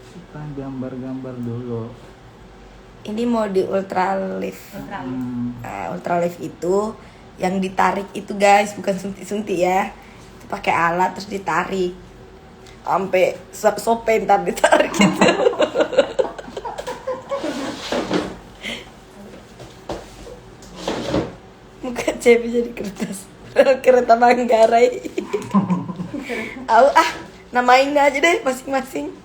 Kita gambar-gambar dulu. Ini mode ultralift. Ultralift itu yang ditarik itu guys, bukan suntik-suntik ya. Itu pakai alat terus ditarik. Sampai sopen ntar ditarik gitu. Muka Cepi jadi kertas. Kereta Manggarai. Namain aja deh masing-masing.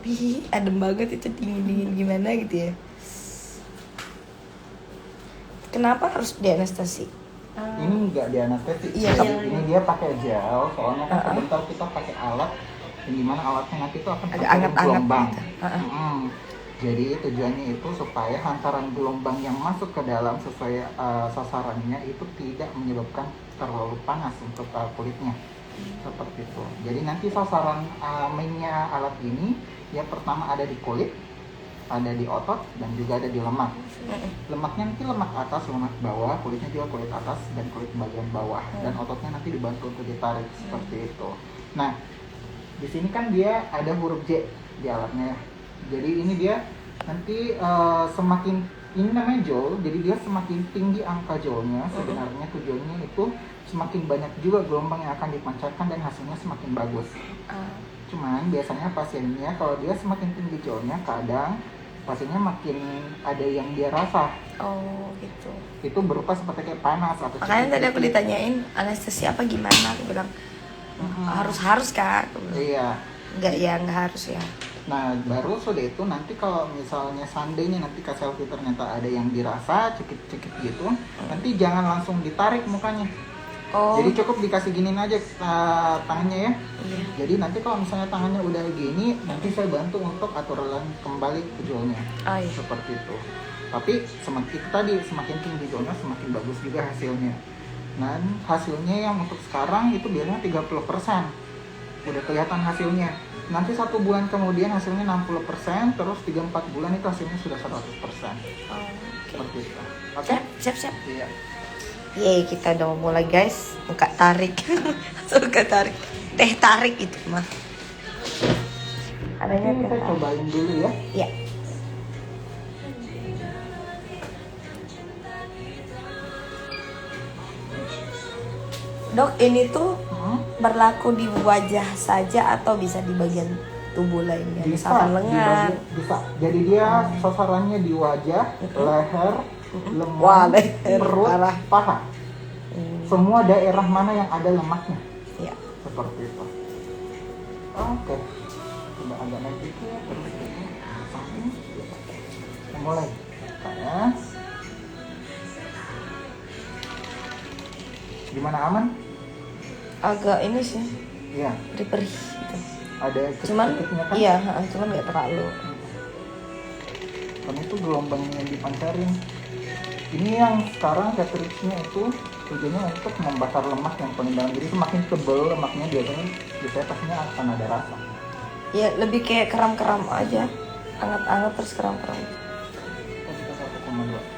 Ih, adem banget itu, dingin-dingin gimana gitu ya. Kenapa harus dianestesi? Ini enggak dianestesi. Iya, ini dia pakai gel, soalnya kan sebentar kita pakai alat yang dimana alatnya nanti itu akan agak hantaran anget-anget gelombang. gitu. Jadi tujuannya itu supaya hantaran gelombang yang masuk ke dalam sesuai sasarannya itu tidak menyebabkan terlalu panas untuk kulitnya. Seperti itu. Jadi nanti sasaran mainnya alat ini yang pertama ada di kulit, ada di otot, dan juga ada di lemak. Lemaknya nanti lemak atas, lemak bawah, kulitnya juga kulit atas dan kulit bagian bawah, dan ototnya nanti dibantu untuk ditarik seperti itu. Nah, di sini kan dia ada huruf J di alatnya. Jadi ini dia nanti semakin, ini namanya joule, jadi dia semakin tinggi angka joule-nya. Sebenarnya tujuannya itu semakin banyak juga gelombang yang akan dipancarkan dan hasilnya semakin bagus. Cuman biasanya pasiennya kalau dia semakin tinggi joule-nya, kadang pasiennya makin ada yang dia rasa. Oh gitu. Itu berupa seperti kayak panas atau makanya tadi aku ditanyain anestesi apa gimana, aku bilang harus Kak. Iya. Nggak harus ya. Nah, baru sudah itu nanti kalau misalnya seandainya nanti Kak Selvi ternyata ada yang dirasa cekit-cekit gitu, nanti jangan langsung ditarik mukanya. Jadi cukup dikasih giniin aja tangannya ya. Jadi nanti kalau misalnya tangannya udah gini, nanti saya bantu untuk atur kembali ke jolnya. Seperti itu. Tapi semakin tinggi jolnya semakin bagus juga hasilnya. Dan hasilnya yang untuk sekarang itu biasanya 30%. Udah kelihatan hasilnya. Nanti 1 bulan kemudian hasilnya 60%, terus 3-4 bulan itu hasilnya sudah 100%. Seperti itu. Oke? Siap. Iya. Yeay, kita udah mau mulai guys. Muka tarik. Suka tarik. Teh tarik itu mah. Adanya kita cobain dulu ya. Iya. Dok, ini tuh berlaku di wajah saja atau bisa di bagian tubuh lainnya? Misalkan lengan. Bisa. Jadi dia sasarannya di wajah, leher, lemak, perut, paha. Semua daerah mana yang ada lemaknya. Iya. Seperti itu. Oke. Coba agak naik dikit, terus samping. Mulai. Panas. Gimana, aman? Agak ini sih. Iya. Perih gitu. Ada cuman kan? Iya, cuman nggak terlalu. Karena itu gelombang yang dipancarin. Ini yang sekarang cartridge-nya itu tujuannya untuk membakar lemak yang paling dalam. Jadi semakin tebal lemaknya biasanya pastinya akan ada rasa. Ya lebih kayak keram-keram aja, anget-anget terus keram-keram. Kita 1,2.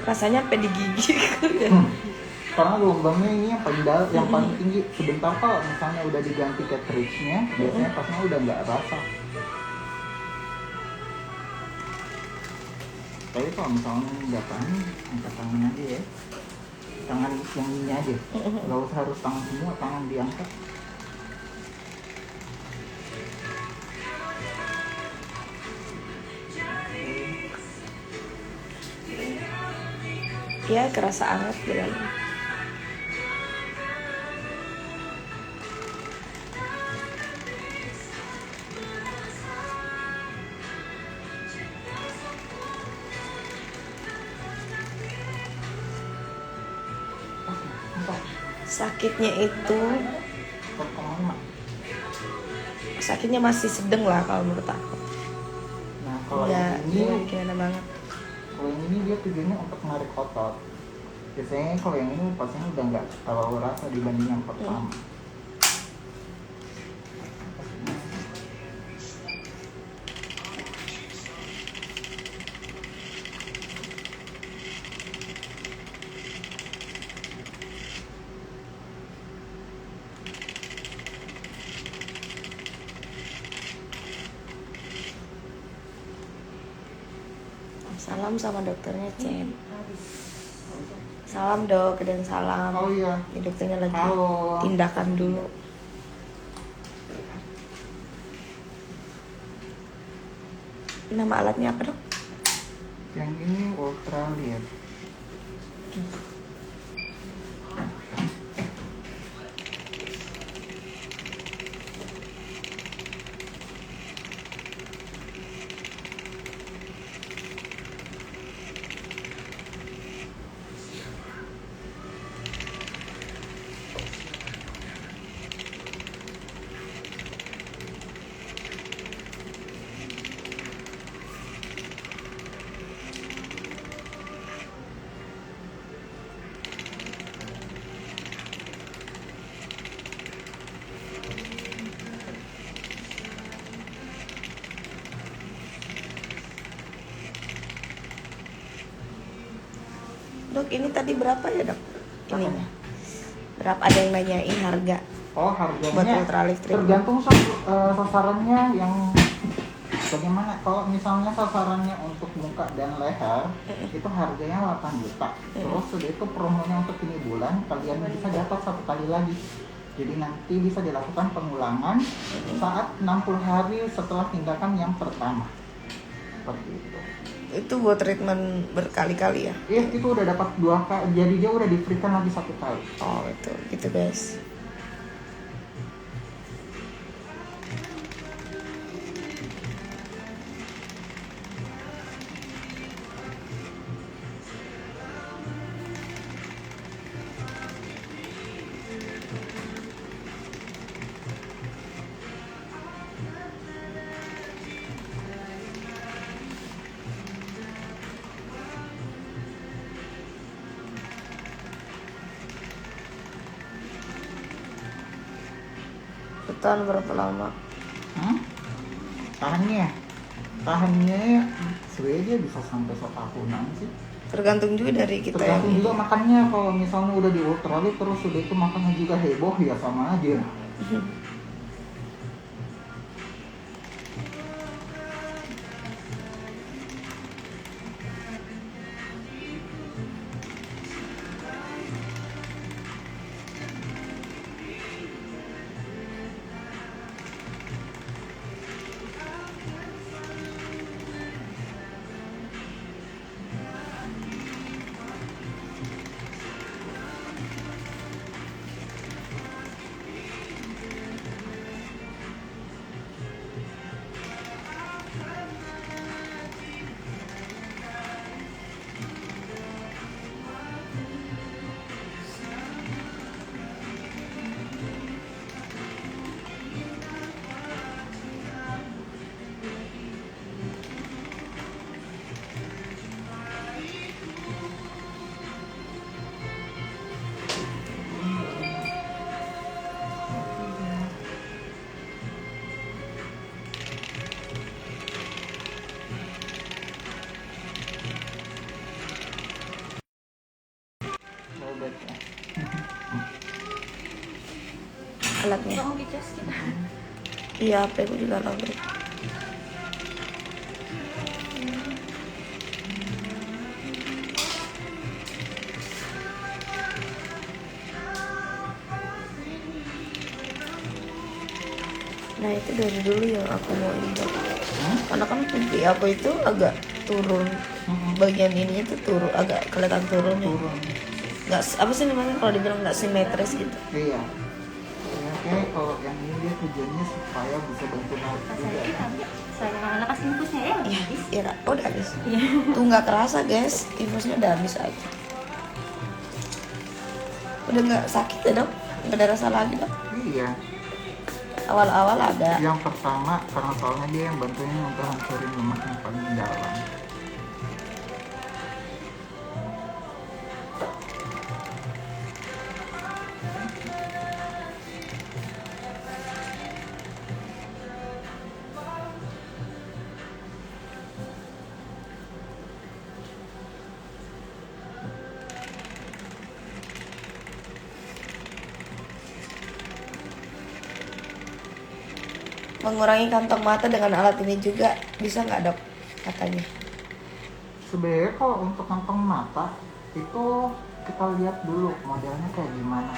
Rasanya sampai di gigi. Karena gelombangnya ini yang paling dalam, yang paling tinggi. Sebentar kalau misalnya udah diganti cartridge-nya, biasanya pasnya udah nggak rasa. Tapi kalau misalnya nggak tahan, angkat tangan aja ya. Tangan yang ini aja. Nggak usah harus tangan semua, tangan diangkat. Ya kerasa anget di dalam. Sakitnya itu, 4,5. sakitnya masih sedang lah kalau menurut aku. Nah kalau Nggak yang ini, gimana banget. kalau yang ini dia tujuannya untuk menarik otot. Biasanya kalau yang ini pastinya udah nggak terlalu rasa dibanding yang pertama. Salam sama dokternya, Cen. Salam dok, dan salam. Oh iya. Ini dokternya lagi Halo. tindakan dulu. Nama alatnya apa dok? Yang ini ultralight. Dok, ini tadi berapa ya dok? Ininya berapa? Ada yang nanyain harga Oh buat harganya ultralift treatment. tergantung sasarannya yang bagaimana. Kalau misalnya sasarannya untuk muka dan leher itu harganya 8 juta. Terus sudah itu promonya untuk ini bulan kalian bisa dapat 1 kali lagi. Jadi nanti bisa dilakukan pengulangan saat 60 hari setelah tindakan yang pertama. Seperti itu. Itu buat treatment berkali-kali ya? Iya, itu udah dapat 2 kali. Jadi dia udah di-free-kan lagi 1 kali. Oh itu gitu guys. Bertahan berapa lama? Tahannya Sebenarnya dia bisa sampai 1 tahunan sih. tergantung juga dari kita yang Tergantung juga makannya. Kalau misalnya udah di ultralight terus udah itu makannya juga heboh ya sama aja. Obatnya. alatnya. Mau dicas kita. Iya, HP aku juga lowbat. Nah itu dari dulu yang aku mau injak. Karena kan pipi aku itu agak turun, bagian ininya tuh turun, agak kelihatan turunnya. Nggak apa sih namanya kalau dibilang nggak simetris gitu. Iya. Ya, kayak kalau yang ini dia tujuannya supaya bisa bantu naik juga kan. Saya lepas infusnya ya udah habis. Iya, oh, udah habis. Iya. Tuh nggak kerasa guys, infusnya udah habis aja. Udah nggak sakit ya dok? Nggak ada rasa lagi dok? Iya. Awal-awal ada. Yang pertama karena soalnya dia yang bantuin untuk hancurin lemak yang paling dalam. Mengurangi kantong mata dengan alat ini juga bisa nggak dok? Katanya. Sebenarnya kalau untuk kantong mata itu kita lihat dulu modelnya kayak gimana.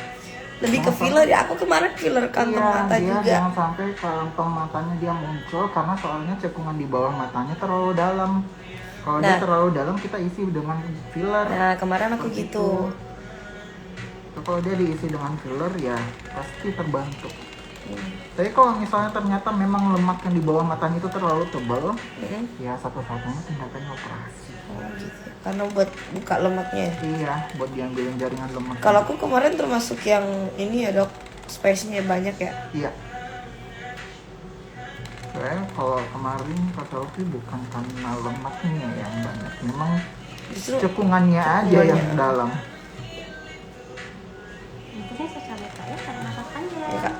Lebih ke filler ya. Aku kemarin filler kantong mata dia juga. Jangan sampai kantong matanya dia muncul karena soalnya cekungan di bawah matanya terlalu dalam. Kalau dia terlalu dalam kita isi dengan filler. Nah kemarin aku gitu. Kalau dia diisi dengan filler ya pasti terbantu. Tapi kalau misalnya ternyata memang lemak yang di bawah matanya itu terlalu tebal, ya satu-satunya tindakannya operasi. Oh gitu. Karena buat buka lemaknya. Iya, buat diambilin jaringan lemak. Kalau aku kemarin termasuk yang ini ya dok, space-nya banyak ya. Iya. Soalnya kalau kemarin Kak Selfie bukan karena lemaknya yang banyak, memang Justru cekungannya aja yang dalam. Itu saya sosial media karena nafas panjang. ya kak.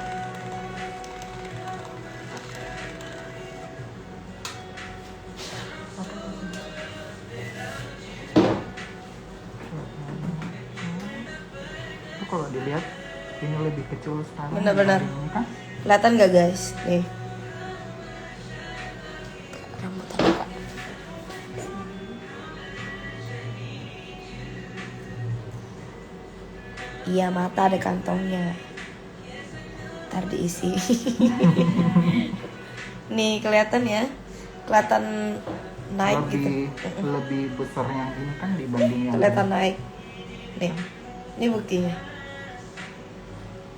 Itu kalau dilihat ini lebih kecil sekarang. Benar-benar. dibanding ini kan? Kelihatan nggak guys? Nih. Rambut aku kak. Iya mata ada kantongnya. Ntar diisi. Nih kelihatan ya, kelihatan naik lebih, gitu. lebih besar yang ini kan dibanding yang Kelihatan naik. Nih, ini buktinya.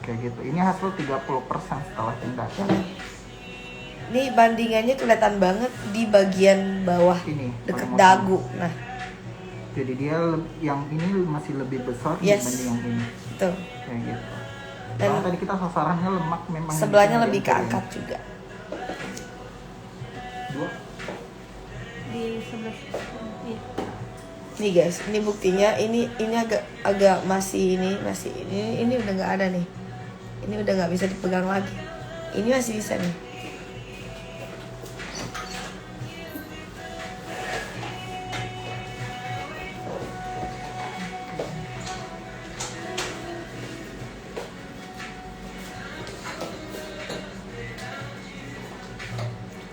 kayak gitu. Ini hasil 30% setelah tindakan. Nah, ini bandingannya kelihatan banget di bagian bawah Ini deket paling dagu. Nah, jadi dia yang ini masih lebih besar Yes. dibanding yang ini. tuh. Kayak gitu. Dan Karena tadi kita sasarannya lemak memang yang sebelahnya bisa lebih dihancurin. keangkat juga. Dua. Di sebelah iya. Nih guys, ini buktinya. Ini agak masih ini udah nggak ada nih. Ini udah nggak bisa dipegang lagi. Ini masih bisa nih.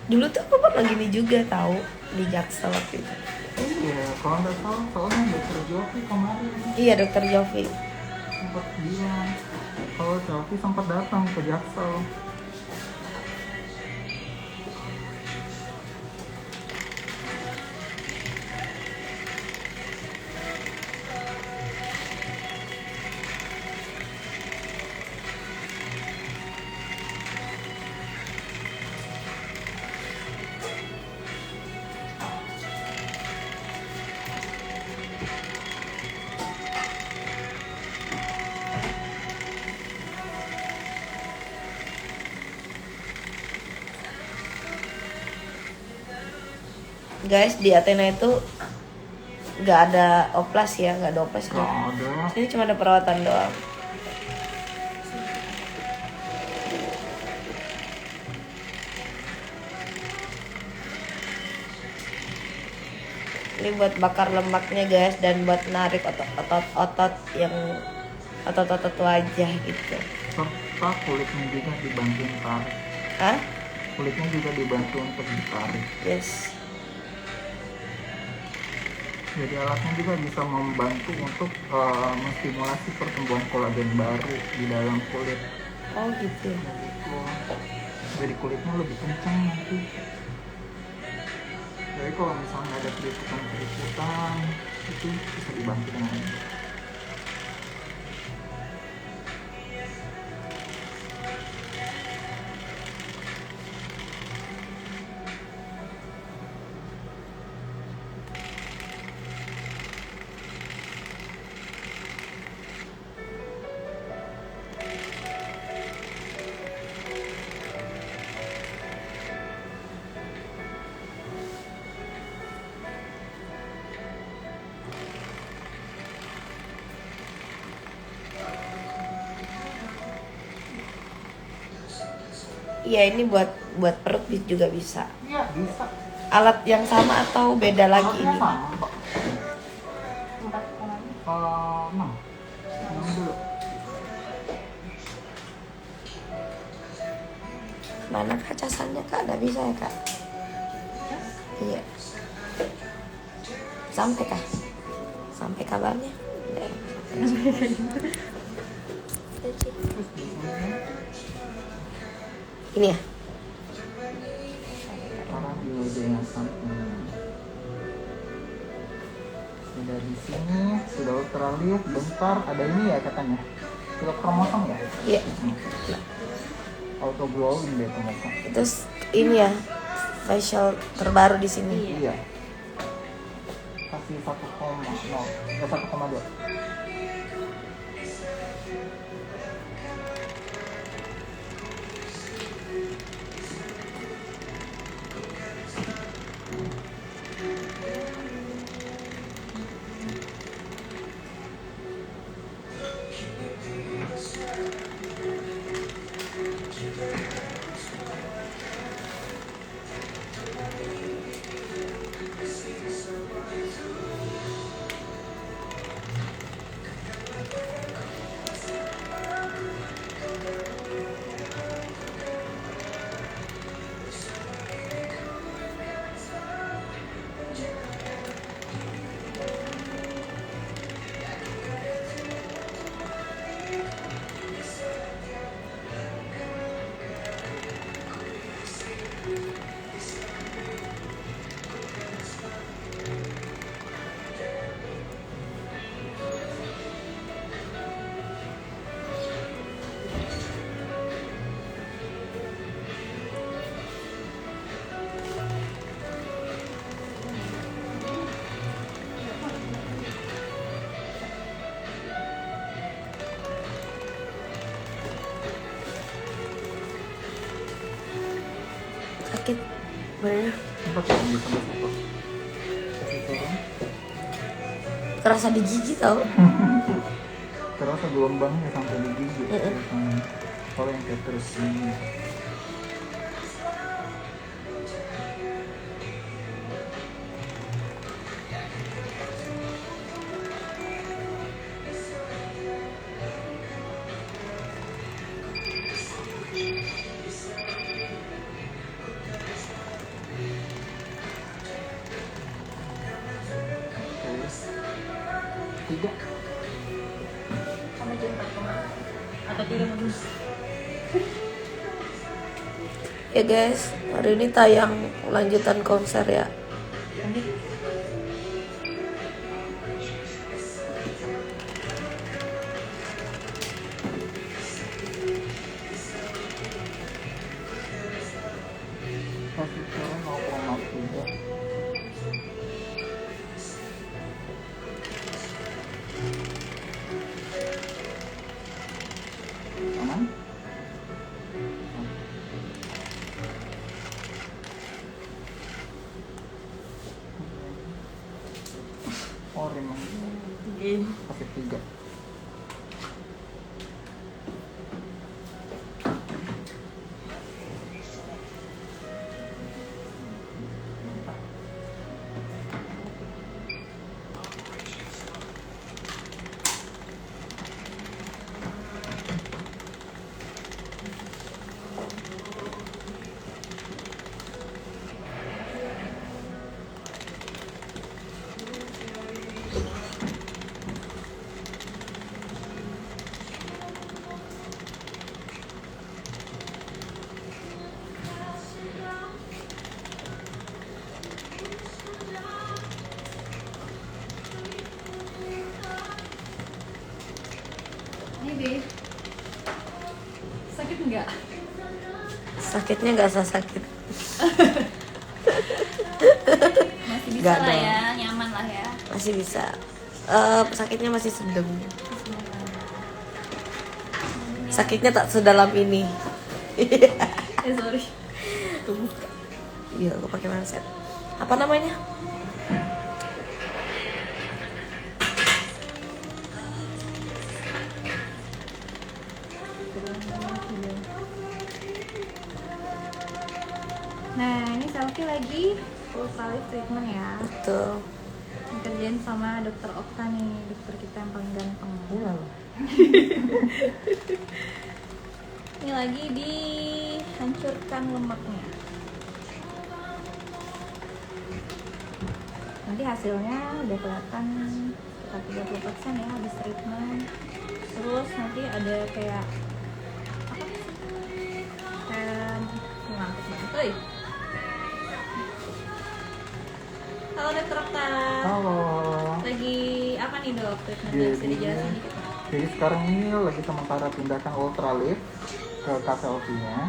Dulu tuh aku pernah gini juga tahu di Jaksel waktu itu. Iya, kalau nggak salah soalnya dokter Jovi kemarin Iya dokter Jovi. sempat bilang kalau Jovi sempat datang ke Jaksel. Guys di Athena itu nggak ada oplas ya, nggak ada oplas ya. Kalau ada Ini cuma ada perawatan doang. Ini buat bakar lemaknya guys dan buat narik otot-otot yang otot-otot wajah gitu. serta kulitnya juga dibantu tarik. Hah? Kulitnya juga dibantu untuk ditarik. Yes. Jadi alatnya juga bisa membantu untuk menstimulasi pertumbuhan kolagen baru di dalam kulit. Oh gitu. Gitu. Jadi kulitnya lebih kencang nanti. Jadi kalau misalnya ada keriputan itu bisa dibantu dengan ini. Iya, ini buat perut juga bisa. Iya bisa. Alat yang sama atau beda lagi Alatnya ini? sama Mbak. 6 dulu. Mana kak casannya kak? Nggak bisa ya kak? Iya. Sampai kah? Sampai kabarnya? Nggak. Terus di sini Ini ya? taruh di wajah yang samping. Sudah di sini, sudah ultralift, bentar ada ini ya katanya. Sudah kromosom ya? Iya. Auto glowing deh kromosom. Terus ini ya, facial terbaru di sini. Iya. Kasih 1,0, 1,2. Sakit. Bener. Sempat ya bisa masuk. Kasih turun. Kerasa di gigi tau. Terasa gelombangnya sampai di gigi. Kalau yang kayak terus ini. Tiga. Atau tidak mau Ya guys, hari ini tayang lanjutan konser ya. Kasih turun 0,3. Aman? Oh, remang. Kasih 3. Ini babe, sakit nggak? Sakitnya nggak usah sakit. Masih bisa Nggak lah dong. ya, nyaman lah ya. Masih bisa. Sakitnya masih sedang. Sakitnya tak sedalam ini. Sorry. Tubuh. Iya, aku pakai manset. Apa namanya? Selfie lagi ultralife treatment ya. Betul. Kerjain sama dokter Okta nih, dokter kita yang paling ganteng. Iya. Ini lagi dihancurkan lemaknya. Nanti hasilnya udah kelihatan sekitar 30% ya habis treatment. Terus nanti ada kayak apa sih? Kayak ngantuk banget. Oi. Halo dokter Okta. Halo. Lagi apa nih dok? Treatmentnya bisa dijelasin dikit? Jadi sekarang ini lagi sementara tindakan ultralift ke Selfie-nya.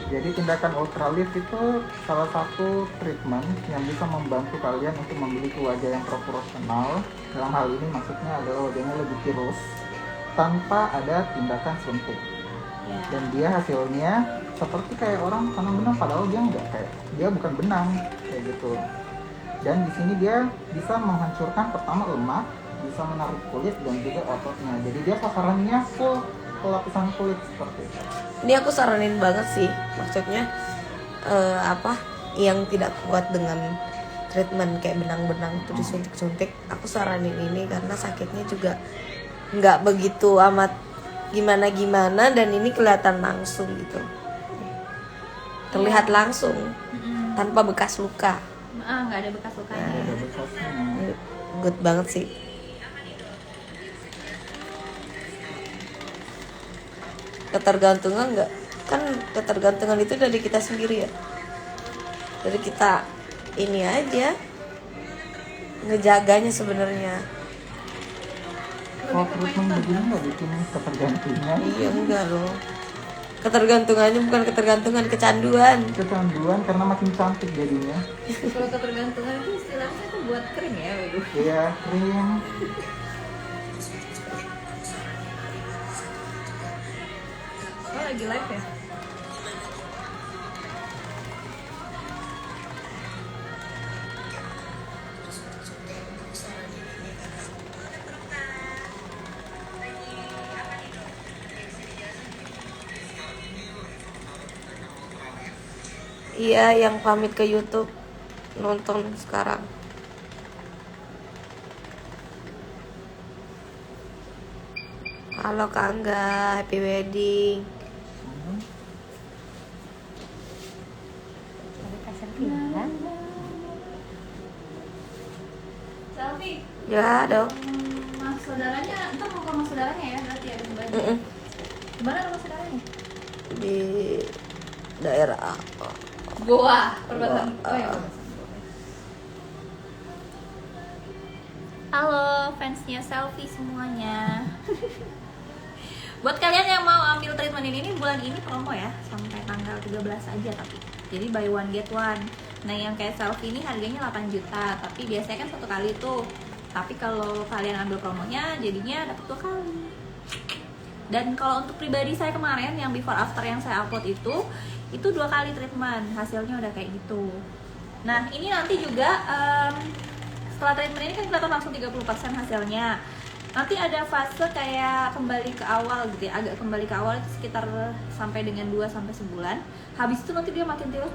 Jadi tindakan ultralift itu salah satu treatment yang bisa membantu kalian untuk memiliki wajah yang proporsional. Dalam hal ini maksudnya adalah wajahnya lebih tirus tanpa ada tindakan suntik. Ya. Dan dia hasilnya seperti kayak orang tanam benang, padahal dia enggak, kayak dia bukan benang kayak gitu. Dan di sini dia bisa menghancurkan pertama lemak, bisa menarik kulit dan juga ototnya. Jadi dia sasarannya full lapisan kulit seperti itu. Ini aku saranin banget sih, maksudnya yang tidak kuat dengan treatment kayak benang-benang itu disuntik-suntik, aku saranin ini karena sakitnya juga nggak begitu amat gimana-gimana dan ini kelihatan langsung gitu, terlihat langsung tanpa bekas luka. Nggak ada bekas lukanya. Ada bekasnya. Good banget sih. Ketergantungan nggak, kan ketergantungan itu dari kita sendiri ya, dari kita ini aja ngejaganya sebenarnya. Kalau treatment begini nggak bikin ketergantungan? Iya enggak loh, ketergantungannya bukan ketergantungan, kecanduan. Kecanduan karena makin cantik jadinya. Kalau ketergantungan itu istilahnya tuh buat krim ya, waduh. Iya, krim. Oh lagi live ya? Iya, yang pamit ke YouTube nonton sekarang. Halo Kak Angga, happy wedding. Selfie. Ya dok. Mas saudaranya, entar mau ke rumah saudaranya ya, berarti ada baju. Gimana rumah saudaranya? Di daerah apa? Goa, perbatasan. Oh ya. Halo fansnya Selfie semuanya. Buat kalian yang mau ambil treatment ini bulan ini promo ya, sampai tanggal 13 aja tapi. Jadi buy one get one. Nah yang kayak Selfie ini harganya 8 juta, tapi biasanya kan satu kali tuh. Tapi kalau kalian ambil promonya jadinya dapat 2 kali. Dan kalau untuk pribadi saya kemarin yang before after yang saya upload itu 2 kali treatment, hasilnya udah kayak gitu. Nah ini nanti juga setelah treatment ini kan kelihatan langsung 30% hasilnya. Nanti ada fase kayak kembali ke awal gitu ya, agak kembali ke awal itu sekitar sampai dengan 2 sampai sebulan. Habis itu nanti dia makin tirus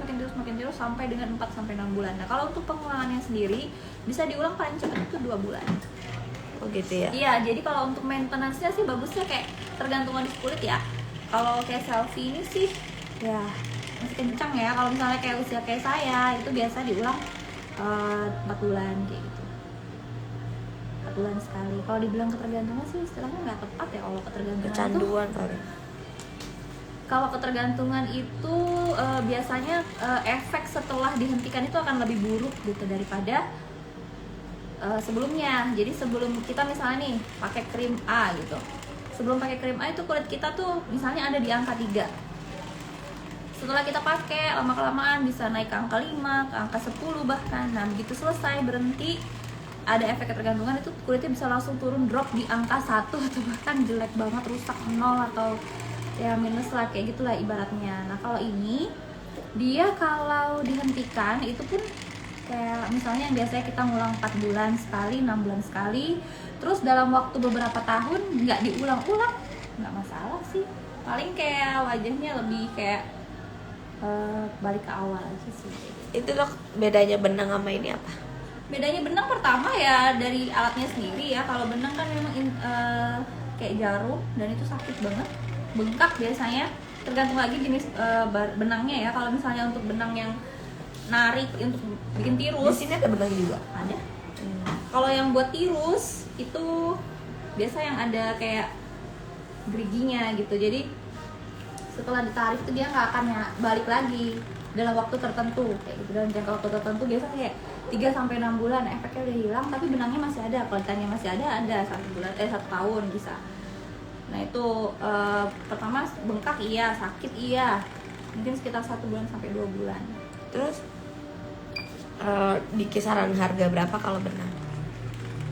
sampai dengan 4 sampai 6 bulan. Nah kalau untuk pengulangannya sendiri bisa diulang paling cepat itu 2 bulan. Oh gitu ya. Iya, jadi kalau untuk maintenance-nya sih bagusnya kayak tergantungan di kulit ya. Kalau kayak Selfie ini sih ya masih kencang ya. Kalau misalnya kayak usia kayak saya itu biasa diulang 4 bulan kayak gitu. 4 bulan sekali. Kalau dibilang ketergantungan sih istilahnya nggak tepat ya kalau ketergantungan. Kecanduan kali. Kalau ketergantungan itu biasanya efek setelah dihentikan itu akan lebih buruk gitu daripada sebelumnya. Jadi sebelum kita misalnya nih pakai krim A gitu, sebelum pakai krim A itu kulit kita tuh misalnya ada di angka 3. Setelah kita pakai lama-kelamaan bisa naik ke angka 5, ke angka 10 bahkan. Nah begitu selesai berhenti ada efek ketergantungan itu kulitnya bisa langsung turun drop di angka 1 atau bahkan jelek banget, rusak 0 atau ya minus lah kayak gitulah ibaratnya. Nah kalau ini dia kalau dihentikan itu pun kayak misalnya yang biasanya kita ngulang 4 bulan sekali, 6 bulan sekali, terus dalam waktu beberapa tahun nggak diulang-ulang, nggak masalah sih. Paling kayak wajahnya lebih kayak balik ke awal aja sih. Itu dok, bedanya benang sama ini apa? Bedanya benang pertama ya dari alatnya sendiri ya. Kalau benang kan memang kayak jarum dan itu sakit banget, bengkak biasanya. Tergantung lagi jenis benangnya ya. Kalau misalnya untuk benang yang narik untuk bikin Di tirus, sini ada benang juga. ada. Kalau yang buat tirus itu biasa yang ada kayak geriginya gitu. Jadi setelah ditarik itu dia nggak akan balik lagi dalam waktu tertentu kayak gitu. Dalam jangka waktu tertentu biasa kayak 3-6 bulan efeknya udah hilang, tapi benangnya masih ada, kualitasnya masih ada 1 tahun bisa. Nah itu pertama bengkak iya, sakit iya, mungkin sekitar 1 bulan sampai 2 bulan. Terus di kisaran harga berapa kalau benang?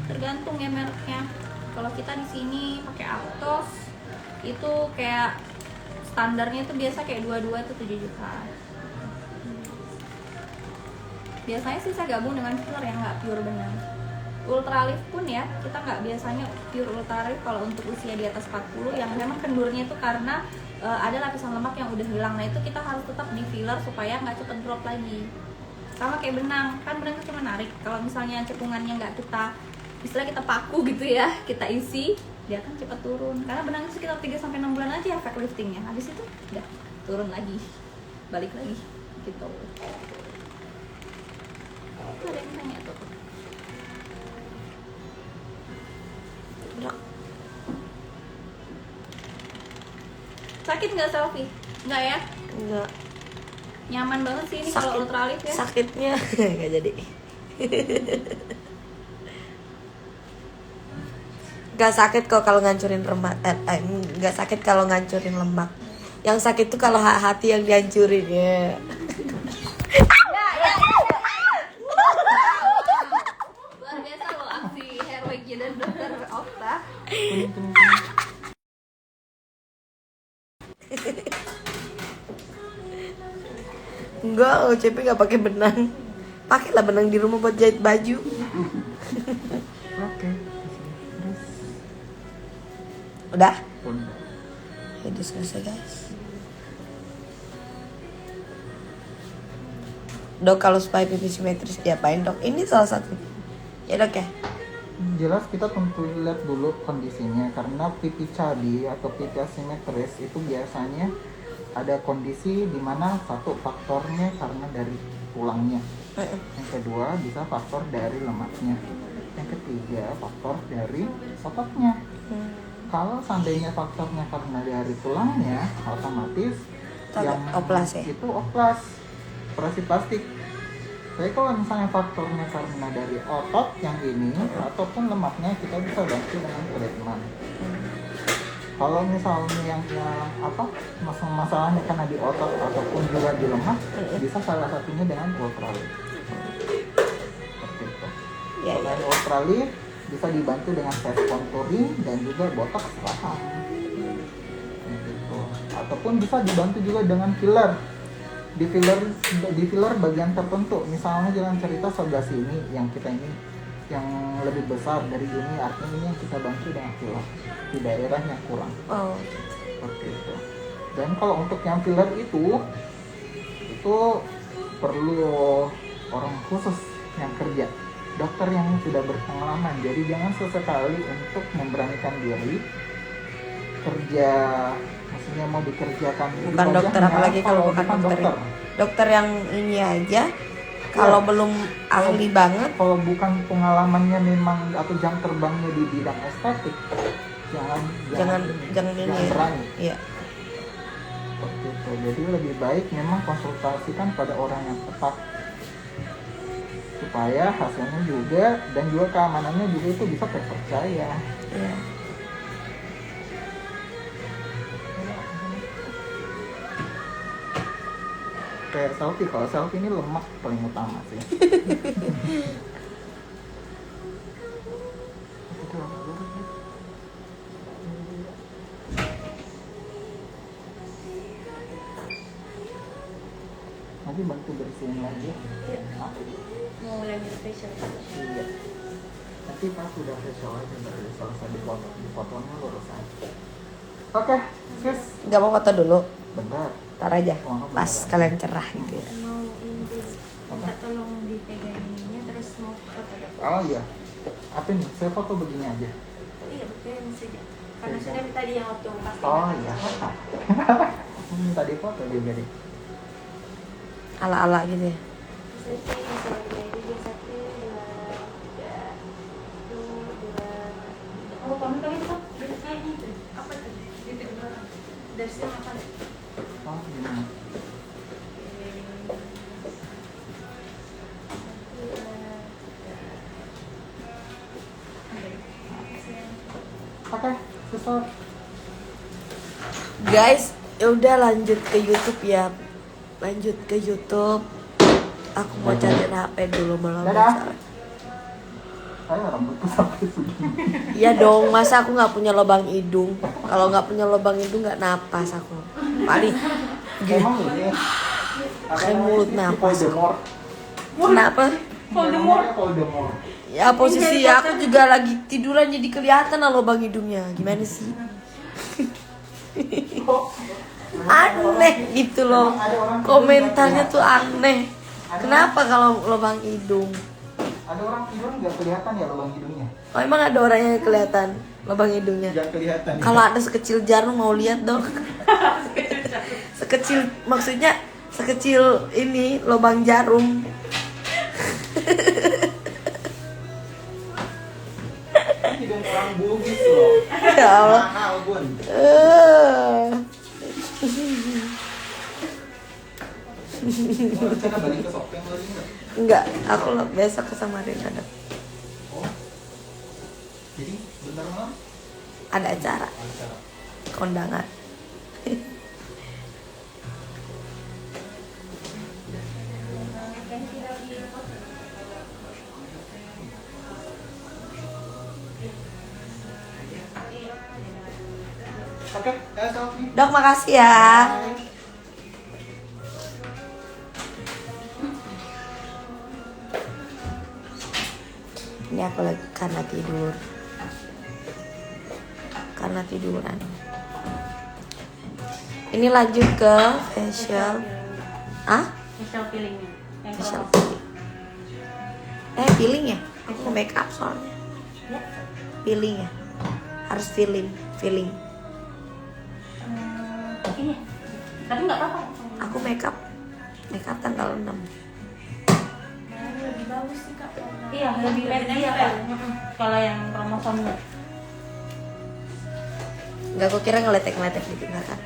Tergantung ya mereknya. Kalau kita di sini pakai Aptos itu kayak standarnya itu biasa kayak 22 itu 7 juta. Biasanya sih saya gabung dengan filler yang nggak pure benang. Ultralift pun ya, kita nggak biasanya pure ultralift kalau untuk usia di atas 40 yang memang kendurnya itu karena ada lapisan lemak yang udah hilang. Nah itu kita harus tetap di filler supaya nggak cepet drop lagi. Sama kayak benang, kan benang itu cuma narik. Kalau misalnya cekungannya nggak kita, istilah kita paku gitu ya, kita isi, dia akan cepat turun. Karena benang itu sekitar 3-6 bulan aja efek liftingnya. Habis itu udah turun lagi, balik lagi gitu. Itu ada yang tanya tuh. Dok, Sakit nggak selfie? Nggak ya? enggak. Nyaman banget sih ini kalau ultralift ya. Sakitnya nggak jadi. Nggak sakit kok kalau ngancurin lemak. Nggak sakit kalau ngancurin lemak. Yang sakit tuh kalau hati yang dihancurin ya. Luar biasa loh aksi heroiknya dan dokter Okta. Enggak, OCP nggak pakai benang. Pakailah benang di rumah buat jahit baju. Oke. Terus Udah? udah. Jadi selesai guys. Dok, kalau supaya pipi simetris diapain dok? Ini salah satu. Ya dok ya. Jelas kita tentu lihat dulu kondisinya, karena pipi cabi atau pipi asimetris itu biasanya ada kondisi di mana satu faktornya karena dari tulangnya, yang kedua bisa faktor dari lemaknya, yang ketiga faktor dari ototnya. Kalau seandainya faktornya karena dari tulangnya, otomatis yang oplas ya? itu oplas, operasi plastik. Tapi kalau misalnya faktornya karena dari otot yang ini ataupun lemaknya, kita bisa bantu dengan treatment. Kalau misalnya yang masalahnya karena di otot ataupun juga di lemak, bisa salah satunya dengan ultralift. Seperti itu. Ya, Selain ultralift, bisa dibantu dengan face contouring dan juga botox rahang. Gitu. Ataupun bisa dibantu juga dengan filler. Di filler bagian tertentu, misalnya jalan cerita sebelah sini yang kita ini yang lebih besar dari ini, artinya ini yang kita bantu dengan filler di daerah yang kurang. Oh. Seperti itu. Dan kalau untuk yang filler itu perlu orang khusus yang kerja, dokter yang sudah berpengalaman. Jadi jangan sesekali untuk memberanikan diri kerja, maksudnya mau dikerjakan Bukan dokter, apalagi kalau bukan dokter. Dokter yang ini aja, kalau belum ahli banget. Kalau bukan pengalamannya memang atau jam terbangnya di bidang estetik, jangan berani. Iya. Seperti itu. Jadi lebih baik memang konsultasikan pada orang yang tepat, supaya hasilnya juga dan juga keamanannya juga itu bisa terpercaya. Iya. Kayak selfie, kalau selfie ini lemak paling utama sih. Nanti bantu bersihin lagi. Mau lanjut facial. Iya. Nanti pas sudah facial aja baru selesai dipotongnya lurus aja. Oke, sis. Nggak mau foto dulu, Bentar. ntar aja pas kalian cerah gitu ya. Mau ini dulu. Minta tolong dipegang ininya terus mau foto. Oh iya. Apa nih? Saya foto begini aja. Iya betul saja. Karena sudah tadi yang waktu pasti. Oh iya. Minta di foto juga deh. Ala-ala gitu ya. Oh, kamu tadi tuh kayak gitu. Apa tadi? Di belakang. Dari sini apa? Oh gimana? Oke, susah. Guys, ya udah lanjut ke YouTube ya. Lanjut ke YouTube. Aku mau cari HP dulu malam. Dadah. Saya rambutku sampai segini. Iya dong, masa aku nggak punya lubang hidung? Kalau nggak punya lubang hidung nggak napas aku. Paling Emang ini Kayak mulut napas. Voldemort. kenapa? Voldemort. Ya posisi aku juga lagi tiduran jadi kelihatan lah lubang hidungnya. Gimana sih? Aneh gitu loh. Komentarnya tuh aneh. Kenapa kalau lubang hidung? Ada orang tidur nggak kelihatan ya lubang hidungnya? Oh emang ada orang yang kelihatan lubang hidungnya? Nggak kelihatan. Ya? Kalau ada sekecil jarum mau lihat dong. Sekecil maksudnya sekecil ini lubang jarum. Hidung orang Bugis loh. Ya Allah. Mahal bun. Mau rencana balik ke Sopeng lagi nggak? Enggak, aku besok ke Samarinda ada. Oh. Jadi bentar malam Ada acara acara. kondangan. Oke, selfie. Dok makasih ya. Ini aku lagi karena tidur. Karena tiduran. Ini lanjut ke facial. Ah? Facial peelingnya. Facial peeling. Peeling ya? Aku mau make up soalnya. Peeling ya? Harus feeling. Ini. Tapi nggak apa-apa. Aku make up tanggal 6. Lebih bagus sih kak. Iya lebih iya kak. Kalau yang kromosomnya. Enggak, aku kira ngeletek-ngeletek gitu enggak kan?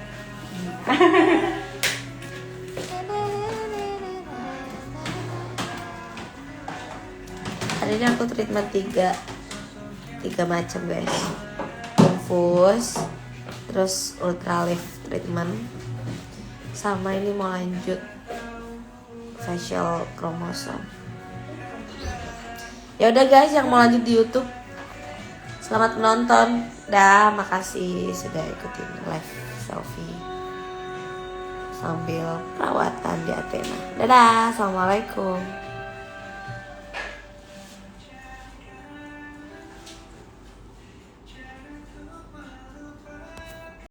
Hari ini aku treatment 3 macam guys. Infus, terus ultralift treatment, sama ini mau lanjut facial kromosom. Ya udah guys, yang mau lanjut di YouTube, selamat menonton. Dah, makasih sudah ikutin live selfie sambil perawatan di Athena. Dadah, assalamualaikum.